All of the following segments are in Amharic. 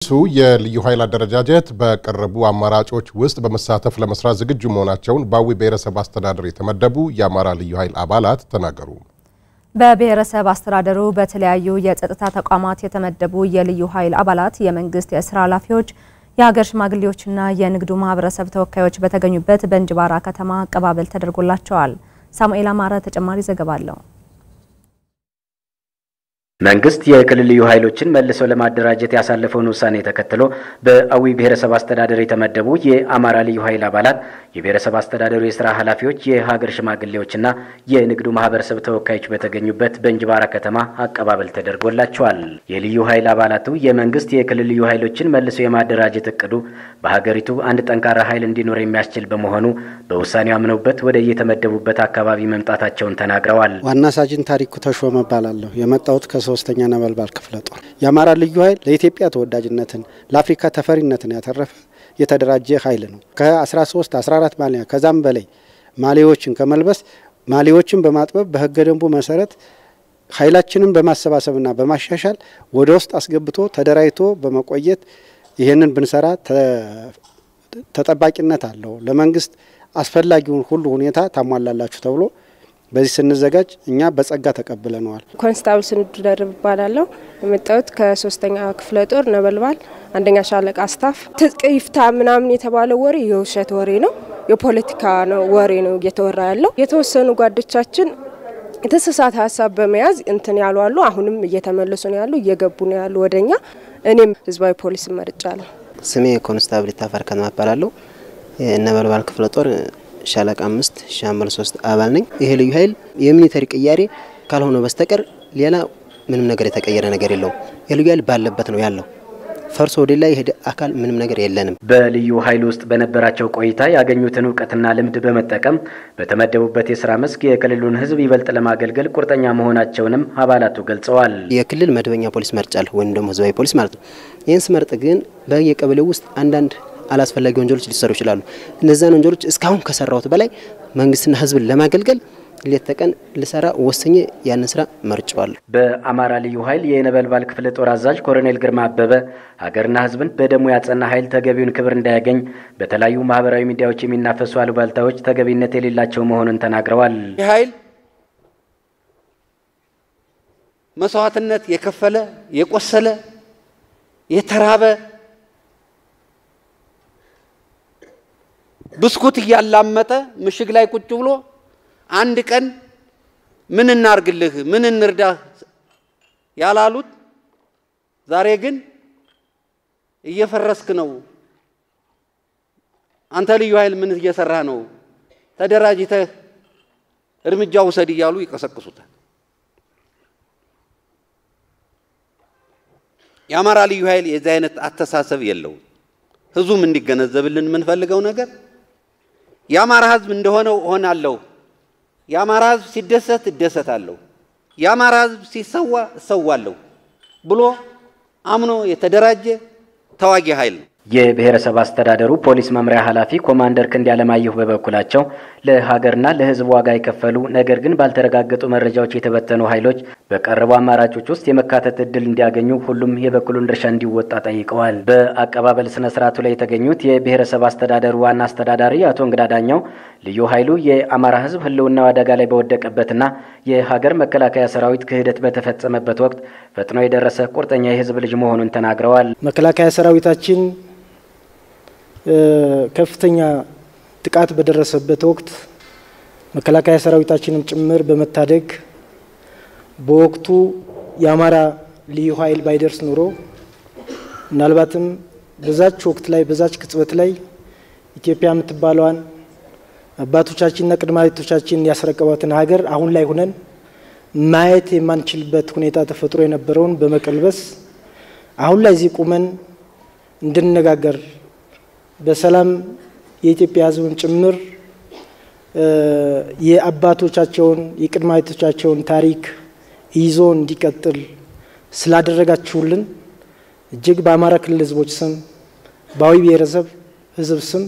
የልዩ ኃይል አደረጃጀት በቀረቡ አማራጮች ውስጥ በመሳተፍ ለመስራት ዝግጁ መሆናቸውን በአዊ ብሔረሰብ አስተዳደር የተመደቡ የአማራ ልዩ ኃይል አባላት ተናገሩ። በብሔረሰብ አስተዳደሩ በተለያዩ የጸጥታ ተቋማት የተመደቡ የልዩ ኃይል አባላት የመንግስት የሥራ ኃላፊዎች የሀገር ሽማግሌዎችና የንግዱ ማህበረሰብ ተወካዮች በተገኙበት በእንጅባራ ከተማ አቀባበል ተደርጎላቸዋል። ሳሙኤል አማረ ተጨማሪ ዘገባ አለው። መንግስት የክልል ልዩ ኃይሎችን መልሶ ለማደራጀት ያሳለፈውን ውሳኔ ተከትሎ በአዊ ብሔረሰብ አስተዳደር የተመደቡ የአማራ ልዩ ኃይል አባላት የብሔረሰብ አስተዳደሩ የሥራ ኃላፊዎች የሀገር ሽማግሌዎችና የንግዱ ማህበረሰብ ተወካዮች በተገኙበት በእንጅባራ ከተማ አቀባበል ተደርጎላቸዋል። የልዩ ኃይል አባላቱ የመንግስት የክልል ልዩ ኃይሎችን መልሶ የማደራጀት እቅዱ በሀገሪቱ አንድ ጠንካራ ኃይል እንዲኖር የሚያስችል በመሆኑ በውሳኔው አምነውበት ወደ የተመደቡበት አካባቢ መምጣታቸውን ተናግረዋል። ዋና ሳጅን ታሪኩ ተሾመ እባላለሁ። የመጣሁት ከ3ኛ ነበልባል ክፍለ ጦር። የአማራ ልዩ ኃይል ለኢትዮጵያ ተወዳጅነትን ለአፍሪካ ተፈሪነትን ያተረፈ የተደራጀ ኃይል ነው። ከ13 14 ማሊያ ከዛም በላይ ማሊያዎችን ከመልበስ ማሊያዎችን በማጥበብ በህገ ደንቡ መሰረት ኃይላችንን በማሰባሰብና በማሻሻል ወደ ውስጥ አስገብቶ ተደራጅቶ በመቆየት ይሄንን ብንሰራ ተጠባቂነት አለው። ለመንግስት አስፈላጊውን ሁሉ ሁኔታ ታሟላላችሁ ተብሎ በዚህ ስንዘጋጅ እኛ በጸጋ ተቀበለናል። ኮንስታብል ስንዱ ደርብ ባላለው የመጣሁት ከ3ኛ ክፍለ ጦር ነበልባል አንደኛ ሻለቃ ስታፍ። ትጥቅይፍታ ምናምን የተባለው ወሬ የውሸት ወሬ ነው፣ የፖለቲካ ነው ወሬ ነው እየተወራ ያለው። የተወሰኑ ጓዶቻችን የተሳሳተ ሐሳብ በመያዝ እንትን ያሉ አሉ። አሁንም እየተመለሱ ነው ያሉ፣ እየገቡ ነው ያሉ ወደኛ። እኔም ህዝባዊ ፖሊስ መርጫለሁ። ስሜ ኮንስታብል ታፈር ከነማ ባላለው ነበልባል ክፍለ ጦር ሻለቃ 5 ሻምበል 3 አባል ነኝ። ይሄ ልዩ ኃይል የሚሊተሪ ቅያሬ ካልሆነ በስተቀር ሌላ ምንም ነገር የተቀየረ ነገር የለው። የልዩ ኃይል ባለበት ነው ያለው። ፈርሶ ወደ ላይ ሄደ አካል ምንም ነገር የለንም። በልዩ ኃይል ውስጥ በነበራቸው ቆይታ ያገኙትን ዕውቀትና ልምድ በመጠቀም በተመደቡበት የሥራ መስክ የክልሉን ህዝብ ይበልጥ ለማገልገል ቁርጠኛ መሆናቸውንም አባላቱ ገልጸዋል። የክልል መደበኛ ፖሊስ መርጫለሁ ወይም ደግሞ ህዝባዊ ፖሊስ ማለት ነው። ይህን ስመርጥ ግን በየቀበሌው ውስጥ አንዳንድ አላስፈላጊ ወንጀሎች ሊሰሩ ይችላሉ። እነዛን ወንጀሎች እስካሁን ከሰራሁት በላይ መንግስትና ህዝብን ለማገልገል ለተቀን ለሰራ ወሰኘ ያን ስራ መርጫለሁ። በአማራ ልዩ ኃይል የነበልባል ክፍለ ጦር አዛዥ ኮሎኔል ግርማ አበበ ሀገርና ህዝብን በደሙ ያጸና ኃይል ተገቢውን ክብር እንዳያገኝ በተለያዩ ማህበራዊ ሚዲያዎች የሚናፈሱ አሉባልታዎች ተገቢነት የሌላቸው መሆኑን ተናግረዋል። ኃይል መስዋዕትነት የከፈለ የቆሰለ የተራበ ብስኩት ያላመጠ ምሽግ ላይ ቁጭ ብሎ አንድ ቀን ምን እናርግልህ ምን እንርዳ ያላሉት ዛሬ ግን እየፈረስክ ነው፣ አንተ ልዩ ኃይል ምን እየሰራ ነው፣ ተደራጅተህ እርምጃ ውሰድ እያሉ ይቀሰቅሱታል። የአማራ ልዩ ኃይል የዚህ አይነት አስተሳሰብ የለው። ህዝቡም እንዲገነዘብልን ምን ፈልገው ነገር የአማራ ህዝብ እንደሆነው ሆናለሁ፣ የአማራ ህዝብ ሲደሰት እደሰታለሁ፣ የአማራ ህዝብ ሲሰዋ እሰዋለሁ ብሎ አምኖ የተደራጀ ተዋጊ ኃይል ነው። የብሔረሰብ አስተዳደሩ ፖሊስ መምሪያ ኃላፊ ኮማንደር ክንዲያለማየሁ በበኩላቸው ለሀገርና ለህዝብ ዋጋ የከፈሉ ነገር ግን ባልተረጋገጡ መረጃዎች የተበተኑ ኃይሎች በቀረቡ አማራጮች ውስጥ የመካተት እድል እንዲያገኙ ሁሉም የበኩሉን ድርሻ እንዲወጣ ጠይቀዋል። በአቀባበል ስነ ስርዓቱ ላይ የተገኙት የብሔረሰብ አስተዳደሩ ዋና አስተዳዳሪ አቶ እንግዳዳኛው ልዩ ኃይሉ የአማራ ህዝብ ህልውናው አደጋ ላይ በወደቀበትና የሀገር መከላከያ ሰራዊት ክህደት በተፈጸመበት ወቅት ፈጥኖ የደረሰ ቁርጠኛ የህዝብ ልጅ መሆኑን ተናግረዋል። መከላከያ ሰራዊታችን ከፍተኛ ጥቃት በደረሰበት ወቅት መከላከያ ሰራዊታችንም ጭምር በመታደግ በወቅቱ የአማራ ልዩ ኃይል ባይደርስ ኖሮ ምናልባትም በዛች ወቅት ላይ በዛች ቅጽበት ላይ ኢትዮጵያ የምትባለዋን አባቶቻችንና ቅድመ አያቶቻችን ያስረከቧትን ሀገር አሁን ላይ ሆነን ማየት የማንችልበት ሁኔታ ተፈጥሮ የነበረውን በመቀልበስ አሁን ላይ እዚህ ቁመን እንድንነጋገር በሰላም የኢትዮጵያ ህዝብን ጭምር የአባቶቻቸውን የቅድመ አያቶቻቸውን ታሪክ ይዞ እንዲቀጥል ስላደረጋችሁልን እጅግ በአማራ ክልል ህዝቦች ስም በአዊ ብሔረሰብ ህዝብ ስም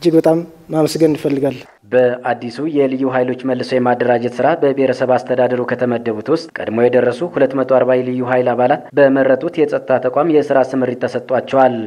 እጅግ በጣም ማመስገን እንፈልጋለን። በአዲሱ የልዩ ኃይሎች መልሶ የማደራጀት ስራ በብሔረሰብ አስተዳደሩ ከተመደቡት ውስጥ ቀድሞ የደረሱ 240 ልዩ ኃይል አባላት በመረጡት የጸጥታ ተቋም የስራ ስምሪት ተሰጥቷቸዋል።